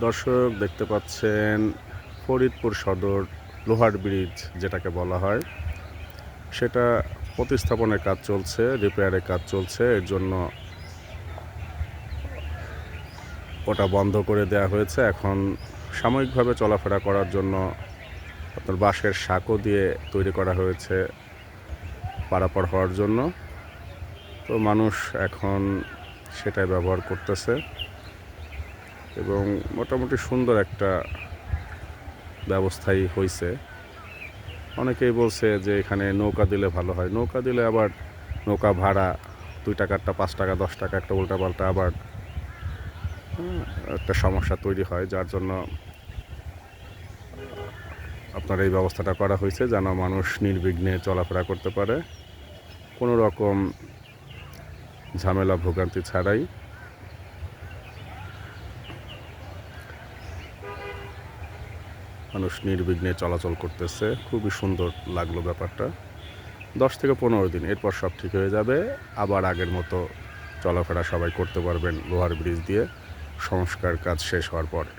দর্শক দেখতে পাচ্ছেন ফরিদপুর সদর লোহার ব্রিজ যেটাকে বলা হয়, সেটা প্রতিস্থাপনের কাজ চলছে, রিপেয়ারের কাজ চলছে। এর জন্য ওটা বন্ধ করে দেওয়া হয়েছে। এখন সাময়িকভাবে চলাফেরা করার জন্য আপনার বাঁশের সাঁকো দিয়ে তৈরি করা হয়েছে পারাপার হওয়ার জন্য। তো মানুষ এখন সেটাই ব্যবহার করতেছে এবং মোটামুটি সুন্দর একটা ব্যবস্থাই হয়েছে। অনেকেই বলছে যে এখানে নৌকা দিলে ভালো হয়। নৌকা দিলে আবার নৌকা ভাড়া 2 টাকারটা 5 টাকা 10 টাকা একটা উল্টাপাল্টা আবার একটা সমস্যা তৈরি হয়, যার জন্য আপনার এই ব্যবস্থাটা করা হয়েছে যেন মানুষ নির্বিঘ্নে চলাফেরা করতে পারে, কোনো রকম ঝামেলা ভোগান্তি ছাড়াই। মানুষ নির্বিঘ্নে চলাচল করতেছে, খুবই সুন্দর লাগলো ব্যাপারটা। 10 থেকে 15 দিন, এরপর সব ঠিক হয়ে যাবে। আবার আগের মতো চলাফেরা সবাই করতে পারবেন লোহার ব্রিজ দিয়ে সংস্কার কাজ শেষ হওয়ার পরে।